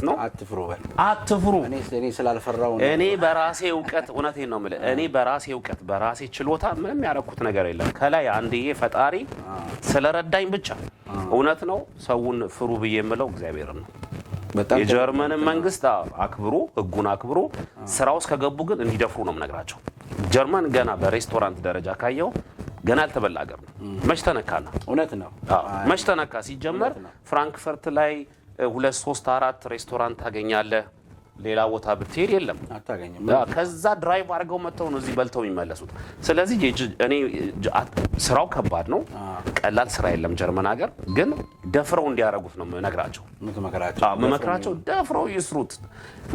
ነው አትፍሩ እኔ ስላልፈራው እኔ በራሴ ዕውቀት እውነቴን ነው ማለት እኔ በራሴ ዕውቀት በራሴ ችሎታ ምንም ያረኩት ነገር የለም ከላይ አንድዬ ፈጣሪ ስለረዳኝ ብቻ እውነት ነው ሰውን ፍሩ ብዬ የምለው እግዚአብሔር ነው የጀርመን መንግስት አክብሩ ህጉን አክብሩ ስራውስ ከገቡ ግን እንዲደፍሩ ነው የምነግራቸው ጀርመን ገና በሬስቶራንት ደረጃ ካየው ገና አልተበላገር ነው መሽተነካና እውነት ነው መሽተነካ ሲጀመር ፍራንክፈርት ላይ 2 3 4 ሬስቶራንት ታገኛለህ ሌላ ቦታ ብትሄድ የለም አታገኝም ከዛ ድራይቭ አድርገው መተው ነው እዚህ በልተው የሚመለሱት ስለዚህ እኔ ስራው ከባድ ነው ቀላል ስራ የለም ጀርመን ሀገር ግን ደፍረው እንዲያረጉት ነው መነግራቸው መመክራቸው ደፍረው ይስሩት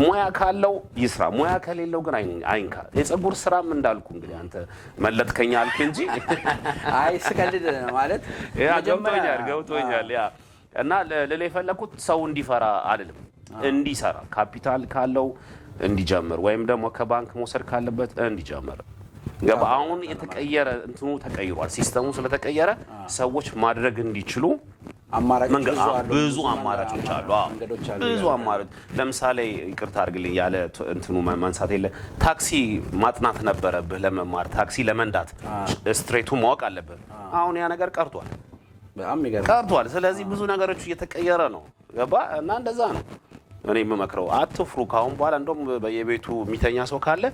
ሙያ ካለው ይስራ ሙያ ከሌለው ግን አይንካ የፀጉር ስራም እንዳልኩ እንግዲህ አንተ መለጥከኛ አልክ እንጂ አይ ስቀልድ ማለት ገብቶኛል ያ እና ለሌላ የፈለኩት ሰው እንዲፈራ አይደለም እንዲሰራ ካፒታል ካለው እንዲጀምር ወይም ደግሞ ከባንክ መውሰድ ካለበት እንዲጀምር ገባ አሁን የተቀየረ እንትኑ ተቀይሯል ሲስተሙ ስለተቀየረ ሰዎች ማድረግ እንዲችሉ ብዙ አማራጮች አሉ ብዙ አማራጭ ለምሳሌ ይቅርታ አድርግልኝ ያለ እንትኑ ማንሳት የለ ታክሲ ማጥናት ነበረብህ ለመማር ታክሲ ለመንዳት ስትሬቱ ማወቅ አለበት አሁን ያ ነገር ቀርቷል ቀርቷል ስለዚህ ብዙ ነገሮች እየተቀየረ ነው ገባ እና እንደዛ ነው እኔ የምመክረው አትፍሩ ካሁን በኋላ እንደውም በየቤቱ ሚተኛ ሰው ካለ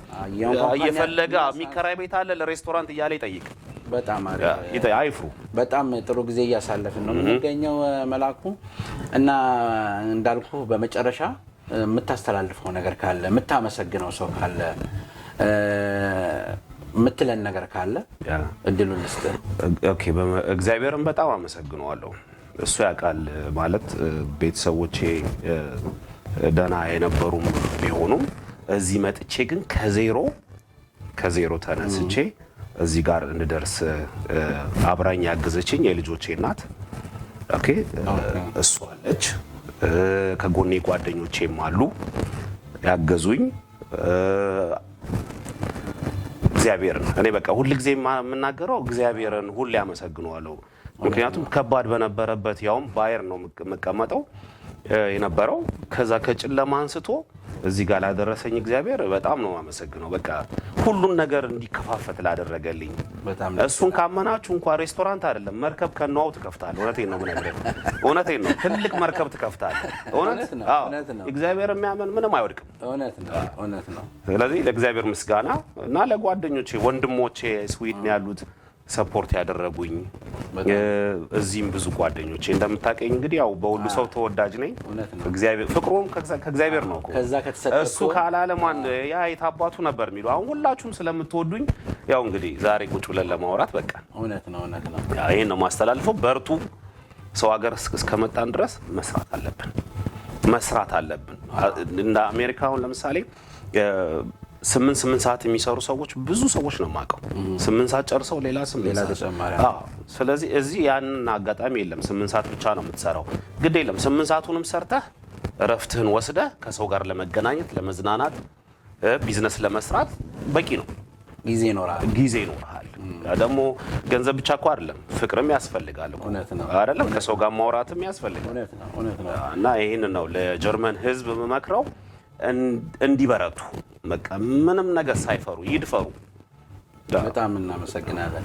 እየፈለገ የሚከራይ ቤት አለ ለሬስቶራንት እያለ ይጠይቅ በጣም አሪፍ አይፍሩ በጣም ጥሩ ጊዜ እያሳለፍን ነው የምንገኘው መላኩ እና እንዳልኩ በመጨረሻ የምታስተላልፈው ነገር ካለ የምታመሰግነው ሰው ካለ ምትለን ነገር ካለ እድሉን ልስጥ ኦኬ እግዚአብሔርን በጣም አመሰግነዋለሁ እሱ ያቃል ማለት ቤተሰቦቼ ደና የነበሩም ቢሆኑም እዚህ መጥቼ ግን ከዜሮ ተነስቼ እዚህ ጋር እንደርስ አብራኝ ያገዘችኝ የልጆቼ እናት ኦኬ እሷ አለች ከጎኔ ጓደኞቼም አሉ ያገዙኝ እግዚአብሔርን እኔ በቃ ሁሉ ጊዜ የምናገረው እግዚአብሔርን ሁሉ ያመሰግነዋለሁ ምክንያቱም ከባድ በነበረበት ያውም ባየር ነው መቀመጠው የነበረው ከዛ ከጨለማ አንስቶ እዚህ ጋር ላደረሰኝ እግዚአብሔር በጣም ነው አመሰግነው በቃ ሁሉን ነገር እንዲከፋፈት ላደረገልኝ እሱን ካመናችሁ እንኳን ሬስቶራንት አይደለም መርከብ ከነው ትከፍታለህ እውነቴን ነው ትልቅ መርከብ ትከፍታለህ እውነት ነው እግዚአብሔር የሚያመን ምንም አይወድቅም እውነት ነው ስለዚህ ለእግዚአብሔር ምስጋና እና ለጓደኞቼ ወንድሞቼ ስዊድን ያሉት ሰፖርት ያደረጉኝ እዚህም ብዙ ጓደኞቼ እንደምታቀኝ እንግዲህ ያው በሁሉ ሰው ተወዳጅ ነኝ እግዚአብሔር ፍቅሩም ከእግዚአብሔር ነው እሱ ካላለም ያ የታባቱ ነበር የሚሉ አሁን ሁላችሁም ስለምትወዱኝ ያው እንግዲህ ዛሬ ቁጭ ብለን ለማውራት በቃ እውነት ነው ይሄን ነው ማስተላልፈው በርቱ ሰው ሀገር እስከመጣን ድረስ መስራት አለብን እንደ አሜሪካውን ለምሳሌ 8 ሰዓት የሚሰሩ ሰዎች ብዙ ሰዎች ነው ማቀው 8 ሰዓት ጨርሰው ሌላ ተጨማሪ ስለዚህ እዚህ ያንን አጋጣሚ የለም 8 ሰዓት ብቻ ነው የምትሰራው ግድ የለም 8 ሰዓቱንም ሰርተህ ረፍትህን ወስደህ ከሰው ጋር ለመገናኘት ለመዝናናት ቢዝነስ ለመስራት በቂ ነው ጊዜ ይኖርሃል ደግሞ ገንዘብ ብቻ እኮ አይደለም ፍቅርም ያስፈልጋል አይደለም ከሰው ጋር ማውራትም ያስፈልጋል እና ይሄን ነው ለጀርመን ህዝብ መመክረው እንዲበረቱ በቃ ምንም ነገር ሳይፈሩ ይድፈሩ በጣም እናመሰግናለን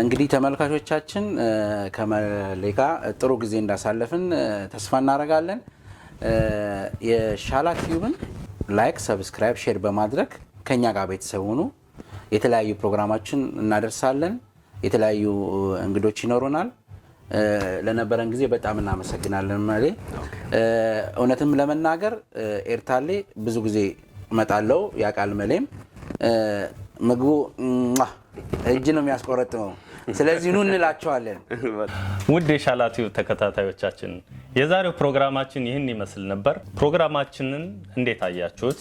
እንግዲህ ተመልካቾቻችን ከመሌካ ጥሩ ጊዜ እንዳሳለፍን ተስፋ እናደርጋለን የሻላ ቲዩብን ላይክ ሰብስክራይብ ሼር በማድረግ ከኛ ጋር ቤተሰብ ሁኑ የተለያዩ ፕሮግራማችን እናደርሳለን የተለያዩ እንግዶች ይኖሩናል ለነበረን ጊዜ በጣም እናመሰግናለን ማለት እውነትም ለመናገር ኤርታሌ ብዙ ጊዜ መጣለው ያቃል መሌም ምግቡ እጅ ነው የሚያስቆረጥመው ስለዚህ ኑ እንላቸዋለን ውድ የሻላ ቲዩብ ተከታታዮቻችን የዛሬው ፕሮግራማችን ይህን ይመስል ነበር ፕሮግራማችንን እንዴት አያችሁት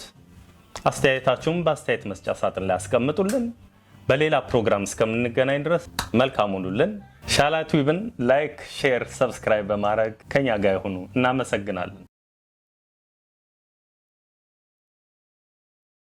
አስተያየታችሁን በአስተያየት መስጫ ሳጥን ላይ አስቀምጡልን በሌላ ፕሮግራም እስከምንገናኝ ድረስ መልካም ሁኑልን ሻላ ቲዩብን ላይክ ሼር ሰብስክራይብ በማድረግ ከኛ ጋር ይሁኑ እናመሰግናለን